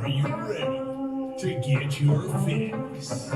Are you ready to get your fix?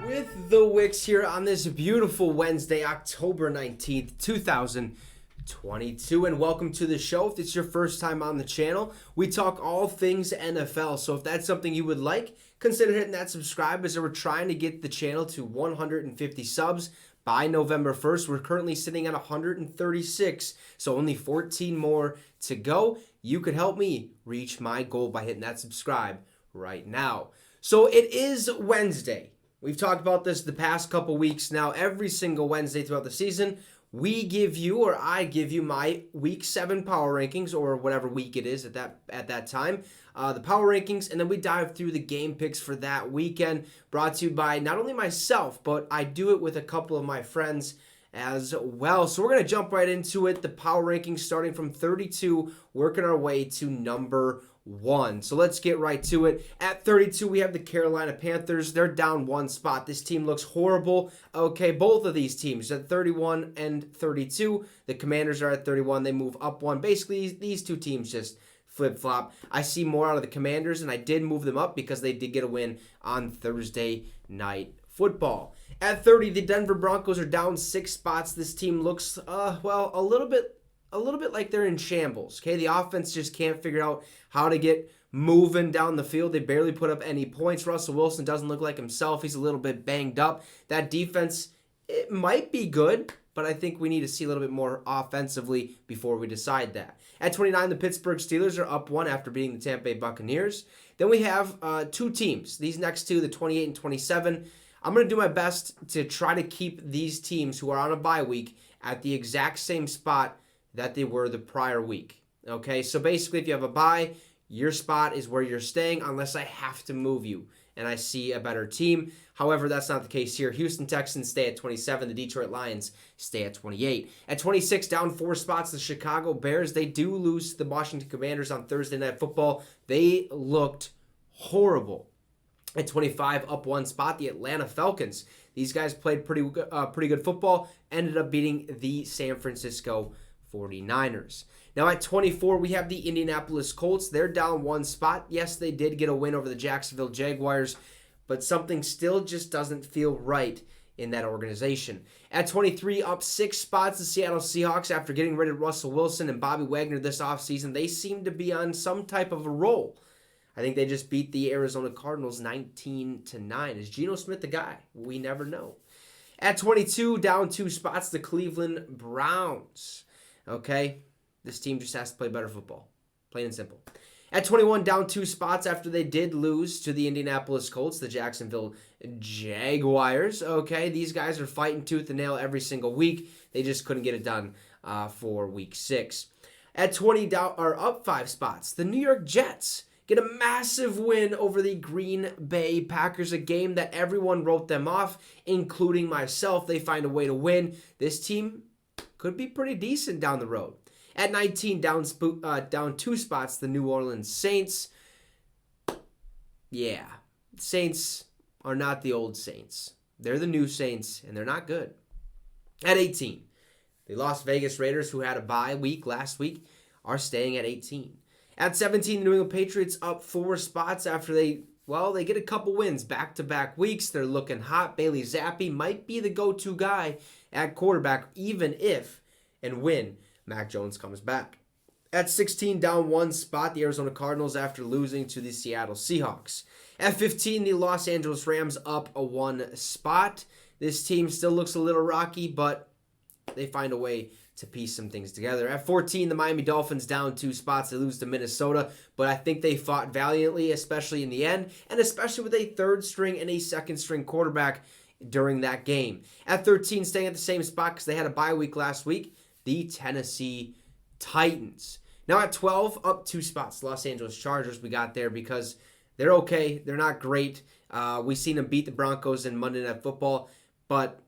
With the Wicks here on this beautiful Wednesday, October 19th, 2022. And welcome to the show. If it's your first time on the channel, we talk all things NFL. So if that's something you would like, consider hitting that subscribe as we're trying to get the channel to 150 subs by November 1st. We're currently sitting at 136, so only 14 more to go. You could help me reach my goal by hitting that subscribe right now. So it is Wednesday. We've talked about this the past couple weeks now. Every single Wednesday throughout the season, we give you, or I give you, my Week 7 power rankings, or whatever week it is at that time, the power rankings, and then we dive through the game picks for that weekend, brought to you by not only myself, but I do it with a couple of my friends as well. So we're going to jump right into it. The power rankings starting from 32, working our way to number 1. So let's get right to it. At 32, we have the Carolina Panthers. They're down one spot. This team looks horrible. Okay, both of these teams at 31 and 32. The Commanders are at 31. They move up one. Basically, these two teams just flip-flop. I see more out of the Commanders, and I did move them up because they did get a win on Thursday Night Football. At 30, the Denver Broncos are down 6 spots. This team looks, well, a little bit like they're in shambles. Okay, the offense just can't figure out how to get moving down the field. They barely put up any points. Russell Wilson doesn't look like himself. He's a little bit banged up. That defense, it might be good, but I think we need to see a little bit more offensively before we decide that. At 29, the Pittsburgh Steelers are up 1 after beating the Tampa Bay Buccaneers. Then we have two teams. These next two, the 28 and 27. I'm going to do my best to try to keep these teams who are on a bye week at the exact same spot that they were the prior week. Okay, so basically if you have a bye, your spot is where you're staying unless I have to move you and I see a better team. However, that's not the case here. Houston Texans stay at 27. The Detroit Lions stay at 28. At 26, down 4 spots, the Chicago Bears. They do lose to the Washington Commanders on Thursday Night Football. They looked horrible. At 25, up 1 spot, the Atlanta Falcons. These guys played pretty good football, ended up beating the San Francisco 49ers. Now at 24, we have the Indianapolis Colts. They're down 1 spot. Yes, they did get a win over the Jacksonville Jaguars, but something still just doesn't feel right in that organization. At 23, up 6 spots, the Seattle Seahawks, after getting rid of Russell Wilson and Bobby Wagner this offseason, they seem to be on some type of a roll. I think they just beat the Arizona Cardinals 19-9. Is Geno Smith the guy? We never know. At 22, down 2 spots, the Cleveland Browns. Okay, this team just has to play better football, plain and simple. At 21, down 2 spots after they did lose to the Indianapolis Colts, the Jacksonville Jaguars. Okay, these guys are fighting tooth and nail every single week. They just couldn't get it done for week 6. At 20, up 5 spots, the New York Jets get a massive win over the Green Bay Packers, a game that everyone wrote them off, including myself. They find a way to win. This team could be pretty decent down the road. At 19, down 2 spots, the New Orleans Saints. Yeah, Saints are not the old Saints. They're the new Saints, and they're not good. At 18, the Las Vegas Raiders, who had a bye week last week, are staying at 18. At 17, the New England Patriots up 4 spots after they get a couple wins back-to-back weeks. They're looking hot. Bailey Zappi might be the go-to guy at quarterback, even if and when Mac Jones comes back. At 16, down 1 spot, the Arizona Cardinals after losing to the Seattle Seahawks. At 15, the Los Angeles Rams up 1 spot. This team still looks a little rocky, but they find a way to piece some things together. At 14, the Miami Dolphins down 2 spots. They lose to Minnesota, but I think they fought valiantly, especially in the end, and especially with a 3rd string and a 2nd string quarterback during that game. At 13, staying at the same spot because they had a bye week last week, the Tennessee Titans. Now at 12, up 2 spots, Los Angeles Chargers. We got there because they're okay. They're not great. We've seen them beat the Broncos in Monday Night Football, but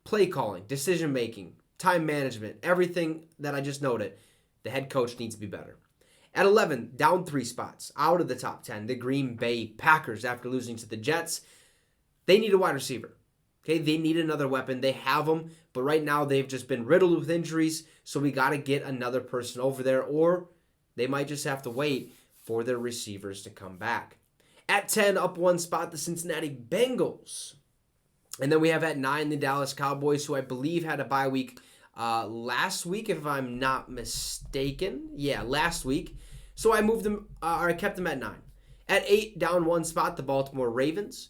play calling, decision making, time management, everything that I just noted, the head coach needs to be better. At 11, down 3 spots, out of the top 10, the Green Bay Packers after losing to the Jets. They need a wide receiver. Okay, they need another weapon. They have them, but right now they've just been riddled with injuries, so we got to get another person over there, or they might just have to wait for their receivers to come back. At 10, up one spot, the Cincinnati Bengals. And then we have at 9, the Dallas Cowboys, who I believe had a bye week last week, if I'm not mistaken. Yeah, last week. So I moved them, or I kept them at 9. At 8, down one spot, the Baltimore Ravens.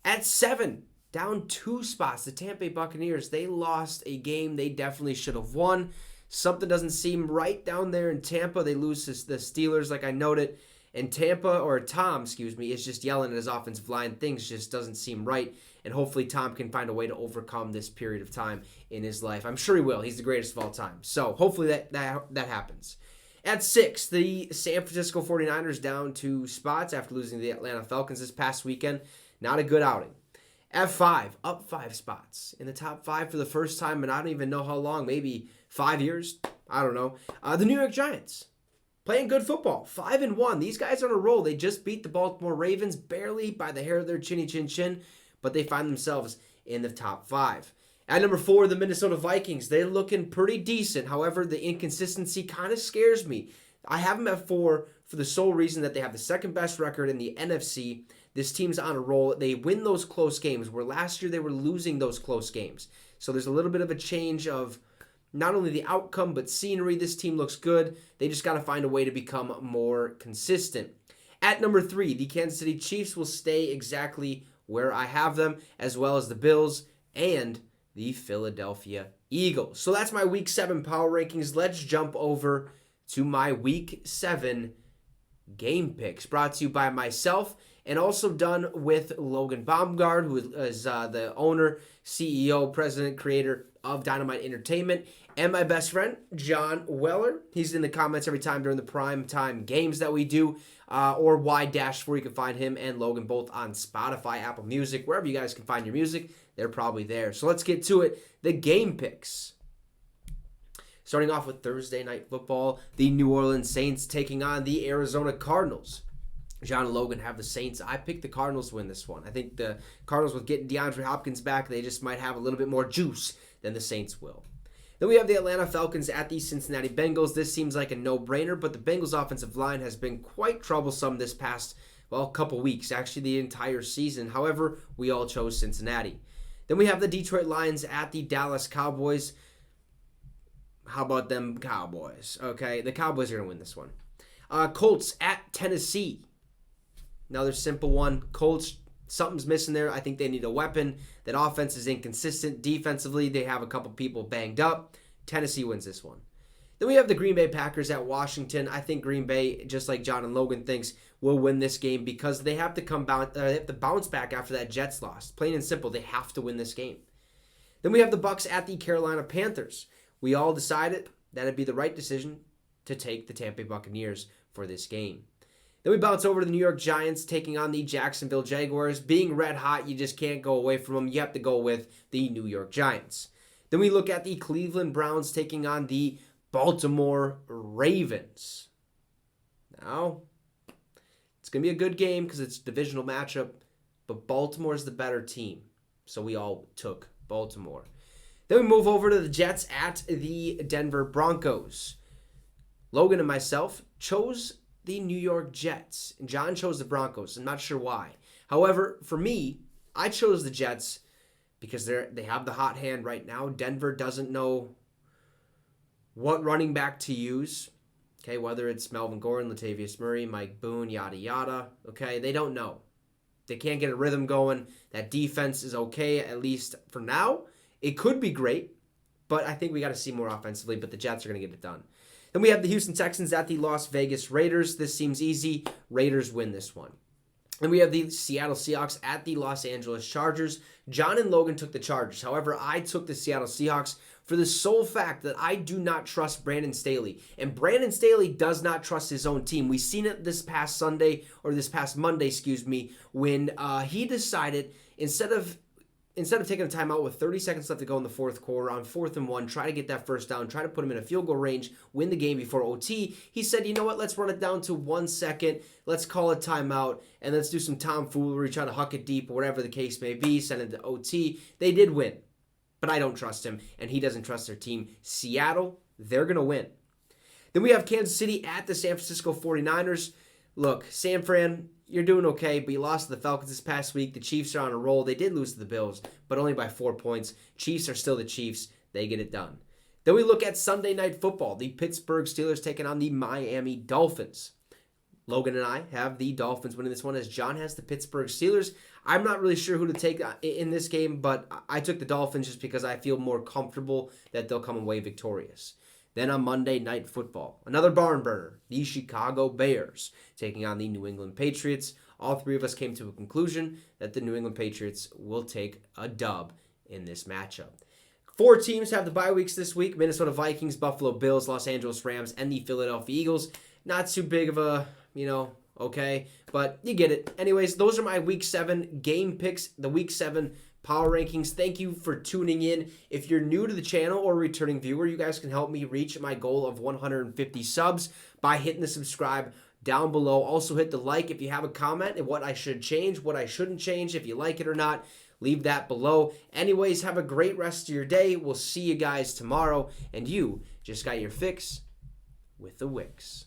At 7, down 2 spots, the Tampa Bay Buccaneers. They lost a game they definitely should have won. Something doesn't seem right down there in Tampa. They lose to the Steelers, like I noted. And Tom, is just yelling at his offensive line. Things just doesn't seem right. And hopefully Tom can find a way to overcome this period of time in his life. I'm sure he will. He's the greatest of all time. So hopefully that happens. At 6, the San Francisco 49ers down 2 spots after losing to the Atlanta Falcons this past weekend. Not a good outing. At 5, up 5 spots. In the top 5 for the first time, and I don't even know how long, maybe 5 years. I don't know. The New York Giants. Playing good football. 5-1. These guys are on a roll. They just beat the Baltimore Ravens barely by the hair of their chinny chin chin, but they find themselves in the top 5. At number 4, the Minnesota Vikings. They're looking pretty decent. However, the inconsistency kind of scares me. I have them at 4 for the sole reason that they have the second best record in the NFC. This team's on a roll. They win those close games, where last year they were losing those close games. So there's a little bit of a change of not only the outcome, but scenery. This team looks good. They just got to find a way to become more consistent. At number 3, the Kansas City Chiefs will stay exactly where I have them, as well as the Bills and the Philadelphia Eagles. So that's my Week 7 power rankings. Let's jump over to my Week 7 game picks, brought to you by myself and also done with Logan Baumgard, who is the owner, CEO, president, creator of Dynamite Entertainment, and my best friend, John Weller. He's in the comments every time during the prime time games that we do, or Y-4. You can find him and Logan both on Spotify, Apple Music, wherever you guys can find your music. They're probably there. So let's get to it. The game picks. Starting off with Thursday Night Football, the New Orleans Saints taking on the Arizona Cardinals. John and Logan have the Saints. I picked the Cardinals to win this one. I think the Cardinals, with getting DeAndre Hopkins back, they just might have a little bit more juice than the Saints will. Then we have the Atlanta Falcons at the Cincinnati Bengals. This seems like a no-brainer, but the Bengals' offensive line has been quite troublesome this past, couple weeks, actually the entire season. However, we all chose Cincinnati. Then we have the Detroit Lions at the Dallas Cowboys. How about them Cowboys? Okay, the Cowboys are going to win this one. Colts at Tennessee. Another simple one. Colts, something's missing there. I think they need a weapon. That offense is inconsistent. Defensively, they have a couple people banged up. Tennessee wins this one. Then we have the Green Bay Packers at Washington. I think Green Bay, just like John and Logan thinks, will win this game because they have to bounce back after that Jets loss. Plain and simple, they have to win this game. Then we have the Bucks at the Carolina Panthers. We all decided that it'd be the right decision to take the Tampa Bay Buccaneers for this game. Then we bounce over to the New York Giants taking on the Jacksonville Jaguars. Being red hot, you just can't go away from them. You have to go with the New York Giants. Then we look at the Cleveland Browns taking on the Baltimore Ravens. Now, it's going to be a good game because it's a divisional matchup, but Baltimore's the better team. So we all took Baltimore. Then we move over to the Jets at the Denver Broncos. Logan and myself chose the New York Jets, and John chose the Broncos. I'm not sure why. However, for me, I chose the Jets because they have the hot hand right now. Denver doesn't know what running back to use. Okay, whether it's Melvin Gordon, Latavius Murray, Mike Boone, yada yada. Okay, they don't know. They can't get a rhythm going. That defense is okay, at least for now. It could be great, but I think we got to see more offensively, but the Jets are going to get it done. Then we have the Houston Texans at the Las Vegas Raiders. This seems easy. Raiders win this one. And we have the Seattle Seahawks at the Los Angeles Chargers. John and Logan took the Chargers. However, I took the Seattle Seahawks for the sole fact that I do not trust Brandon Staley. And Brandon Staley does not trust his own team. We've seen it this past Monday, when he decided instead of taking a timeout with 30 seconds left to go in the fourth quarter on 4th and 1, try to get that first down, try to put him in a field goal range, win the game before OT, he said, you know what, let's run it down to 1 second, let's call it timeout, and let's do some tomfoolery, try to huck it deep, or whatever the case may be, send it to OT. They did win, but I don't trust him, and he doesn't trust their team. Seattle, they're going to win. Then we have Kansas City at the San Francisco 49ers. look, San Fran, you're doing okay, but you lost to the Falcons this past week. The Chiefs are on a roll. They did lose to the Bills, but only by 4 points. Chiefs are still the Chiefs. They get it done. Then we look at Sunday Night Football. The Pittsburgh Steelers taking on the Miami Dolphins. Logan and I have the Dolphins winning this one as John has the Pittsburgh Steelers. I'm not really sure who to take in this game, but I took the Dolphins just because I feel more comfortable that they'll come away victorious. Then on Monday Night Football, another barn burner, the Chicago Bears taking on the New England Patriots. All three of us came to a conclusion that the New England Patriots will take a dub in this matchup. 4 teams have the bye weeks this week: Minnesota Vikings, Buffalo Bills, Los Angeles Rams, and the Philadelphia Eagles. Not too big of a, okay, but you get it. Anyways, those are my Week 7 game picks, the Week 7 power rankings. Thank you for tuning in. If you're new to the channel or a returning viewer, you guys can help me reach my goal of 150 subs by hitting the subscribe down below. Also hit the like if you have a comment and what I should change, what I shouldn't change, if you like it or not. Leave that below. Anyways, have a great rest of your day. We'll see you guys tomorrow. And you just got your fix with the Wicks.